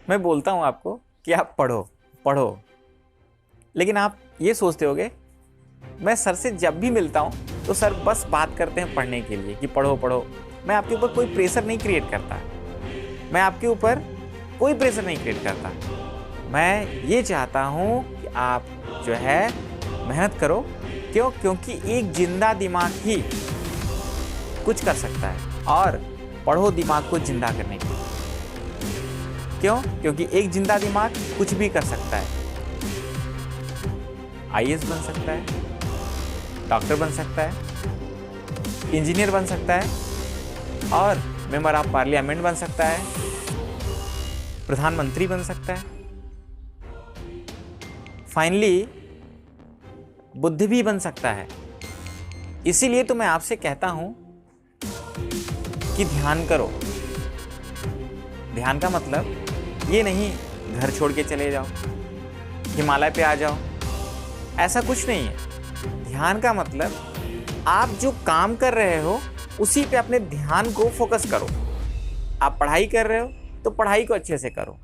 मैं बोलता हूँ आपको कि आप पढ़ो पढ़ो, लेकिन आप ये सोचते होगे मैं सर से जब भी मिलता हूँ तो सर बस बात करते हैं पढ़ने के लिए कि पढ़ो पढ़ो। मैं आपके ऊपर कोई प्रेशर नहीं क्रिएट करता, मैं आपके ऊपर कोई प्रेशर नहीं क्रिएट करता। मैं ये चाहता हूँ कि आप जो है मेहनत करो। क्यों? क्योंकि एक जिंदा दिमाग ही कुछ कर सकता है, और पढ़ो दिमाग को जिंदा करने के लिए। क्यों? क्योंकि एक जिंदा दिमाग कुछ भी कर सकता है। आईएएस बन सकता है, डॉक्टर बन सकता है, इंजीनियर बन सकता है, और मेंबर ऑफ पार्लियामेंट बन सकता है, प्रधानमंत्री बन सकता है, फाइनली बुद्ध भी बन सकता है। इसीलिए तो मैं आपसे कहता हूं कि ध्यान करो। ध्यान का मतलब ये नहीं घर छोड़ के चले जाओ, हिमालय पे आ जाओ, ऐसा कुछ नहीं है। ध्यान का मतलब आप जो काम कर रहे हो उसी पे अपने ध्यान को फोकस करो। आप पढ़ाई कर रहे हो तो पढ़ाई को अच्छे से करो।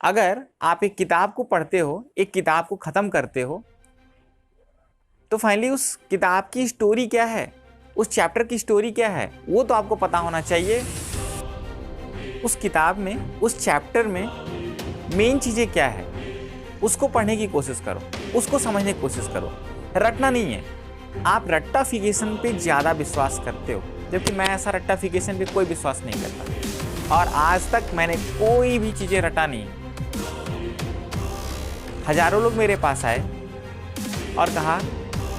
अगर आप एक किताब को पढ़ते हो, एक किताब को खत्म करते हो, तो फाइनली उस किताब की स्टोरी क्या है, उस चैप्टर की स्टोरी क्या है, वो तो आपको पता होना चाहिए। उस किताब में, उस चैप्टर में मेन चीजें क्या है, उसको पढ़ने की कोशिश करो, उसको समझने की कोशिश करो। रटना नहीं है। आप रट्टाफिकेशन पे ज्यादा विश्वास करते हो, जबकि मैं ऐसा रट्टाफिकेशन पे कोई विश्वास नहीं करता, और आज तक मैंने कोई भी चीजें रटा नहीं। हजारों लोग मेरे पास आए और कहा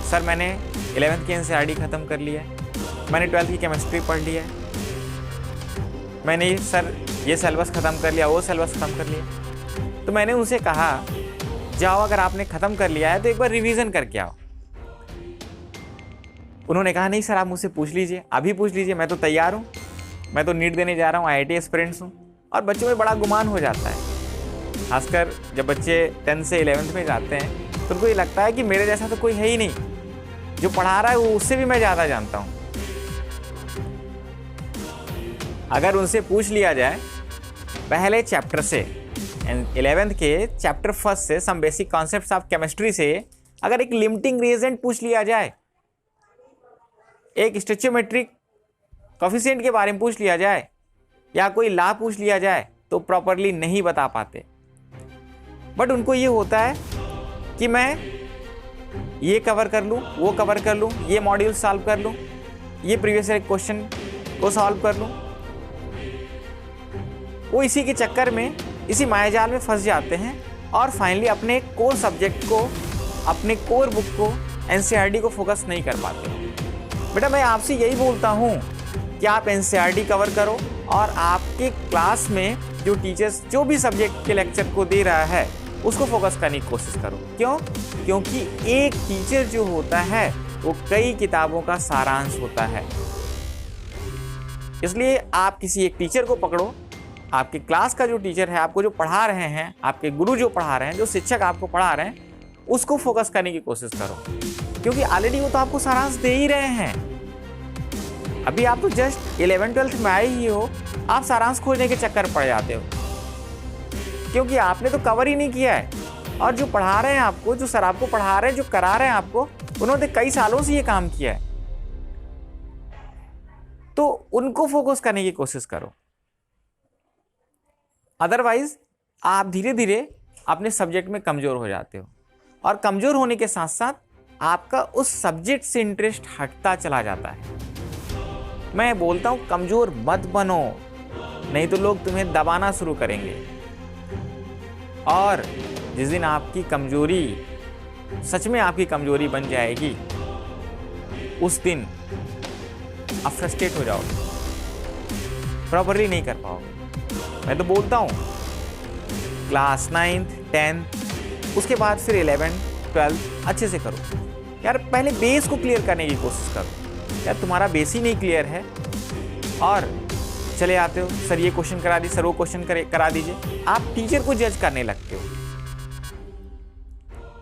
सर मैंने 11th की एनसीईआरटी ख़त्म कर लिया है, मैंने 12th की केमिस्ट्री पढ़ लिया है, मैंने सर ये सिलेबस ख़त्म कर लिया, वो सिलेबस ख़त्म कर लिया। तो मैंने उनसे कहा जाओ, अगर आपने ख़त्म कर लिया है तो एक बार रिवीजन करके आओ। उन्होंने कहा नहीं सर आप मुझसे पूछ लीजिए, अभी पूछ लीजिए, मैं तो तैयार हूँ, मैं तो नीट देने जा रहा हूँ, IIT एस्पिरेंट्स हूँ। और बच्चों में बड़ा गुमान हो जाता है, खासकर जब बच्चे 10th से 11th में जाते हैं तो उनको ये लगता है कि मेरे जैसा तो कोई है ही नहीं, जो पढ़ा रहा है वो उससे भी मैं ज़्यादा जानता हूँ। अगर उनसे पूछ लिया जाए पहले चैप्टर से, 11th के चैप्टर 1 से, some basic concepts of chemistry से, अगर एक लिमिटिंग रिएजेंट पूछ लिया जाए, एक स्टोइचियोमेट्रिक कोफिशिएंट के बारे में पूछ लिया जाए, या कोई लॉ पूछ लिया जाए, तो प्रॉपरली नहीं बता पाते। बट उनको ये होता है कि मैं ये कवर कर लूँ, वो कवर कर लूँ, ये मॉड्यूल सॉल्व कर लूँ, ये प्रीवियस ईयर क्वेश्चन को सॉल्व कर लूँ। वो इसी के चक्कर में, इसी मायाजाल में फंस जाते हैं, और फाइनली अपने कोर सब्जेक्ट को, अपने कोर बुक को, एनसीईआरटी को फोकस नहीं कर पाते। बेटा मैं आपसे यही बोलता हूँ कि आप एनसीईआरटी कवर करो, और आपके क्लास में जो टीचर्स जो भी सब्जेक्ट के लेक्चर को दे रहा है उसको फोकस करने की कोशिश करो। क्यों? क्योंकि एक टीचर जो होता है वो कई किताबों का सारांश होता है। इसलिए आप किसी एक टीचर को पकड़ो, आपके क्लास का जो टीचर है, आपको जो पढ़ा रहे हैं, आपके गुरु जो पढ़ा रहे हैं, जो शिक्षक आपको पढ़ा रहे हैं, उसको फोकस करने की कोशिश करो, क्योंकि ऑलरेडी वो तो आपको सारांश दे ही रहे हैं। अभी आप तो जस्ट 11th-12th में आए ही हो, आप सारांश खोजने के चक्कर में पड़ जाते हो, क्योंकि आपने तो कवर ही नहीं किया है। और जो पढ़ा रहे हैं आपको, जो सर आपको पढ़ा रहे हैं, जो करा रहे हैं आपको, उन्होंने कई सालों से ये काम किया है, तो उनको फोकस करने की कोशिश करो। अदरवाइज आप धीरे धीरे अपने सब्जेक्ट में कमजोर हो जाते हो, और कमजोर होने के साथ साथ आपका उस सब्जेक्ट से इंटरेस्ट हटता चला जाता है। मैं बोलता हूं कमजोर मत बनो, नहीं तो लोग तुम्हें दबाना शुरू करेंगे, और जिस दिन आपकी कमजोरी सच में आपकी कमजोरी बन जाएगी, उस दिन आप फ्रस्ट्रेट हो जाओगे, प्रॉपरली नहीं कर पाओगे। मैं तो बोलता हूँ क्लास 9th 10th, उसके बाद फिर 11th 12th अच्छे से करो यार। पहले बेस को क्लियर करने की कोशिश करो यार। तुम्हारा बेस ही नहीं क्लियर है और चले आते हो सर ये क्वेश्चन करा दीजिए, सर वो क्वेश्चन करा दीजिए। आप टीचर को जज करने लगते हो,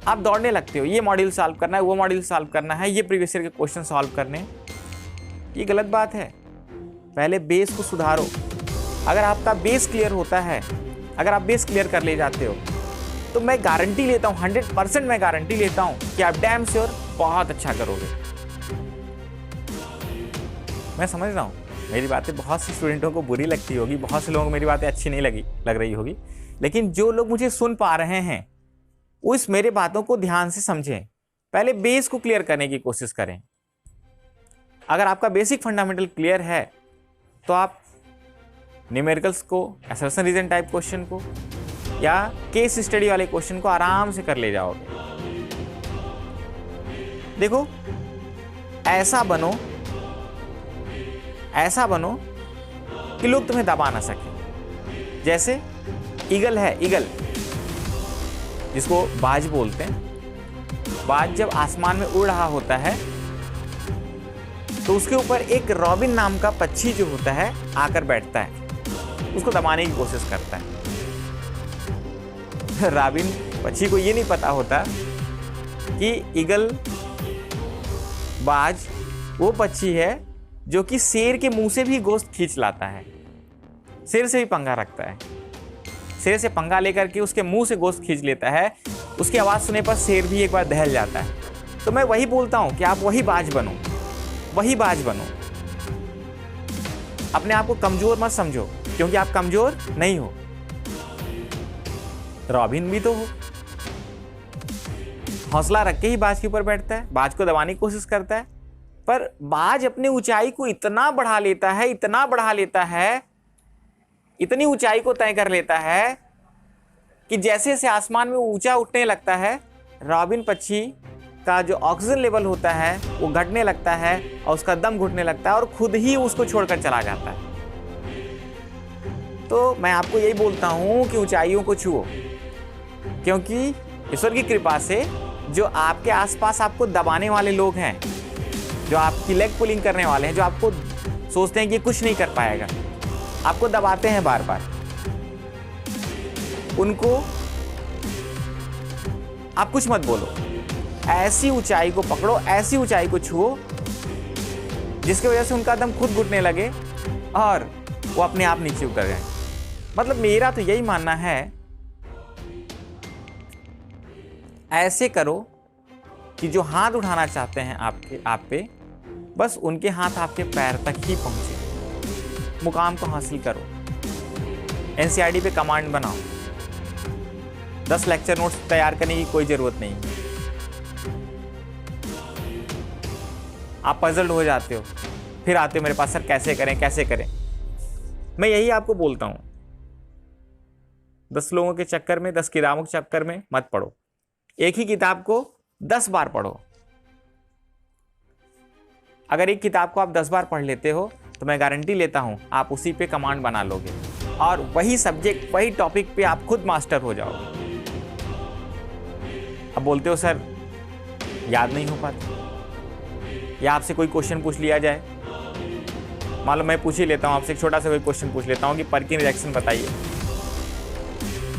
आप दौड़ने लगते हो, ये मॉड्यूल सॉल्व करना है, वो मॉड्यूल सॉल्व करना है, ये प्रीवियस ईयर के क्वेश्चन सॉल्व करने। ये गलत बात है। पहले बेस को सुधारो, अगर आपका बेस क्लियर होता है, अगर आप बेस क्लियर कर ले जाते हो, तो मैं गारंटी लेता हूँ, 100% मैं गारंटी लेता हूँ कि आप डैम श्योर बहुत अच्छा करोगे। मैं समझ रहा हूँ मेरी बातें बहुत से स्टूडेंटों को बुरी लगती होगी, बहुत से लोगों को मेरी बातें अच्छी नहीं लग रही होगी, लेकिन जो लोग मुझे सुन पा रहे हैं वो इस मेरे बातों को ध्यान से समझें। पहले बेस को क्लियर करने की कोशिश करें। अगर आपका बेसिक फंडामेंटल क्लियर है तो आप न्यूमेरिकल्स को, असर्शन रीजन टाइप क्वेश्चन को या केस स्टडी वाले क्वेश्चन को आराम से कर ले जाओगे। देखो, ऐसा बनो कि लोग तुम्हें दबा ना सके। जैसे ईगल है, ईगल जिसको बाज बोलते हैं, बाज जब आसमान में उड़ रहा होता है तो उसके ऊपर एक रॉबिन नाम का पक्षी जो होता है आकर बैठता है, उसको दबाने की कोशिश करता है। रॉबिन पक्षी को ये नहीं पता होता कि ईगल, बाज वो पक्षी है जो कि शेर के मुंह से भी गोश्त खींच लाता है, शेर से भी पंगा रखता है, शेर से पंगा लेकर के उसके मुंह से गोश्त खींच लेता है। उसकी आवाज़ सुनने पर शेर भी एक बार दहल जाता है। तो मैं वही बोलता हूँ कि आप वही बाज बनो, वही बाज बनो। अपने आप को कमजोर मत समझो, क्योंकि आप कमजोर नहीं हो, रॉबिन भी तो हो। हौसला रख के ही बाज के ऊपर बैठता है, बाज को दबाने की कोशिश करता है, पर बाज अपनी ऊंचाई को इतना बढ़ा लेता है, इतना बढ़ा लेता है, इतनी ऊंचाई को तय कर लेता है कि जैसे जैसे आसमान में ऊंचा उठने लगता है, रॉबिन पक्षी का जो ऑक्सीजन लेवल होता है वो घटने लगता है और उसका दम घुटने लगता है और खुद ही उसको छोड़कर चला जाता है। तो मैं आपको यही बोलता हूँ कि ऊंचाइयों को छुओ, क्योंकि ईश्वर की कृपा से जो आपके आसपास आपको दबाने वाले लोग हैं, जो आपकी लेग पुलिंग करने वाले हैं, जो आपको सोचते हैं कि कुछ नहीं कर पाएगा, आपको दबाते हैं बार बार, उनको आप कुछ मत बोलो। ऐसी ऊंचाई को पकड़ो, ऐसी ऊंचाई को छुओ जिसकी वजह से उनका दम खुद घुटने लगे और वो अपने आप नीचे उतर जाए। मतलब मेरा तो यही मानना है, ऐसे करो कि जो हाथ उठाना चाहते हैं आप पे, बस उनके हाथ आपके पैर तक ही पहुंचे। मुकाम को हासिल करो। एनसीईआरटी पे कमांड बनाओ। 10 लेक्चर नोट्स तैयार करने की कोई ज़रूरत नहीं। आप पजल्ड हो जाते हो, फिर आते हो मेरे पास, सर कैसे करें कैसे करें। मैं यही आपको बोलता हूँ, 10 लोगों के चक्कर में, 10 किताबों के चक्कर में मत पढ़ो। एक ही किताब को 10 बार पढ़ो। अगर एक किताब को आप 10 बार पढ़ लेते हो तो मैं गारंटी लेता हूँ आप उसी पे कमांड बना लोगे और वही सब्जेक्ट, वही टॉपिक पे आप खुद मास्टर हो जाओगे। अब बोलते हो सर याद नहीं हो पाता, या आपसे कोई क्वेश्चन पूछ लिया जाए, मान लो मैं पूछ ही लेता हूँ आपसे, एक छोटा सा कोई क्वेश्चन पूछ लेता हूँ कि पर्किन रिएक्शन बताइए,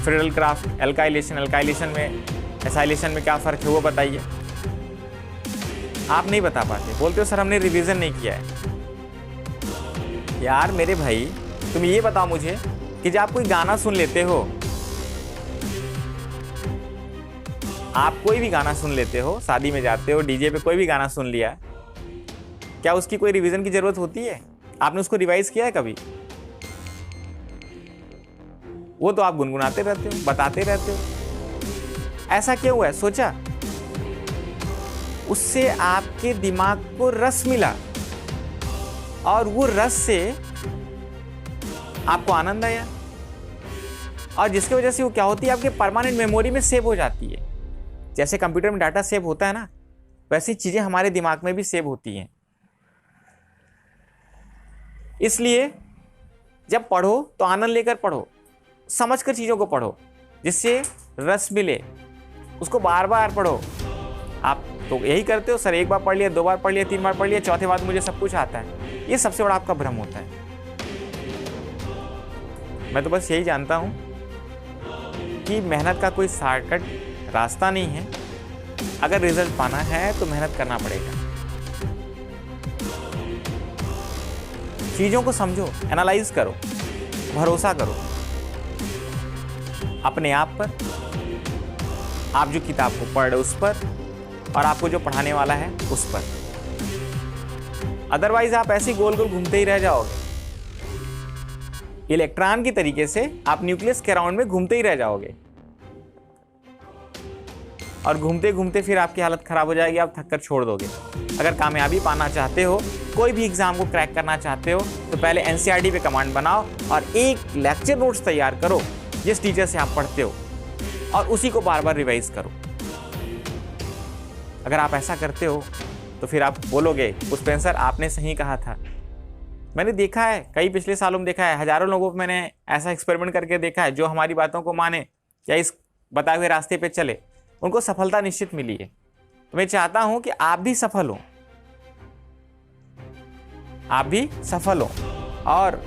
फ्रीडल क्राफ्ट, एल्काइलेशन में एसाइलेशन में क्या फ़र्क है वो बताइए। आप नहीं बता पाते, बोलते हो सर हमने रिवीजन नहीं किया है। यार मेरे भाई, तुम ये बताओ मुझे कि जब आप कोई गाना सुन लेते हो, आप कोई भी गाना सुन लेते हो, शादी में जाते हो, डीजे पे कोई भी गाना सुन लिया, क्या उसकी कोई रिवीजन की जरूरत होती है? आपने उसको रिवाइज किया है कभी? वो तो आप गुनगुनाते रहते हो, बताते रहते हो। ऐसा क्यों है? सोचा? उससे आपके दिमाग को रस मिला और वो रस से आपको आनंद आया, और जिसकी वजह से वो क्या होती है, आपके परमानेंट मेमोरी में सेव हो जाती है। जैसे कंप्यूटर में डाटा सेव होता है ना, वैसी चीजें हमारे दिमाग में भी सेव होती हैं। इसलिए जब पढ़ो तो आनंद लेकर पढ़ो, समझकर चीजों को पढ़ो, जिससे रस मिले, उसको बार बार पढ़ो। आप तो यही करते हो, सर एक बार पढ़ लिया, 2 बार पढ़ लिया, 3 बार पढ़ लिया, चौथे बार मुझे सब कुछ आता है। ये सबसे बड़ा आपका भ्रम होता है। मैं तो बस यही जानता हूं कि मेहनत का कोई शॉर्टकट रास्ता नहीं है। अगर रिजल्ट पाना है तो मेहनत करना पड़ेगा। चीजों को समझो, एनालाइज करो, भरोसा करो अपने आप पर, आप जो किताब को पढ़ रहे हो उस पर, और आपको जो पढ़ाने वाला है उस पर। अदरवाइज आप ऐसे ही गोल गोल घूमते ही रह जाओगे। इलेक्ट्रॉन की तरीके से आप न्यूक्लियस के अराउंड में घूमते ही रह जाओगे, और घूमते घूमते फिर आपकी हालत खराब हो जाएगी, आप थक कर छोड़ दोगे। अगर कामयाबी पाना चाहते हो, कोई भी एग्जाम को क्रैक करना चाहते हो, तो पहले एनसीईआरटी पे कमांड बनाओ और एक लेक्चर नोट्स तैयार करो जिस टीचर से आप पढ़ते हो, और उसी को बार बार रिवाइज करो। अगर आप ऐसा करते हो तो फिर आप बोलोगे पुष्पेंद्र सर आपने सही कहा था। मैंने देखा है, कई पिछले सालों में देखा है, हजारों लोगों को मैंने ऐसा एक्सपेरिमेंट करके देखा है, जो हमारी बातों को माने या इस बताए हुए रास्ते पे चले, उनको सफलता निश्चित मिली है। तो मैं चाहता हूं कि आप भी सफल हो, आप भी सफल हो, और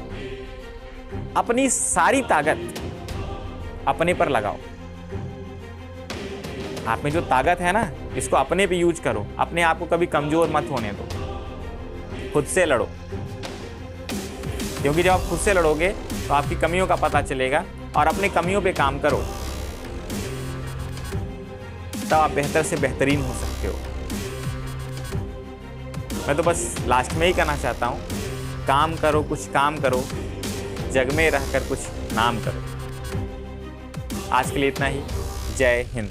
अपनी सारी ताकत अपने पर लगाओ। आप में जो ताकत है ना, इसको अपने पे यूज करो, अपने आप को कभी कमजोर मत होने दो, खुद से लड़ो। क्योंकि जब आप खुद से लड़ोगे तो आपकी कमियों का पता चलेगा, और अपने कमियों पे काम करो, तब आप बेहतर से बेहतरीन हो सकते हो। मैं तो बस लास्ट में ही कहना चाहता हूँ, काम करो, कुछ काम करो, जग में रहकर कुछ नाम करो। आज के लिए इतना ही। जय हिंद।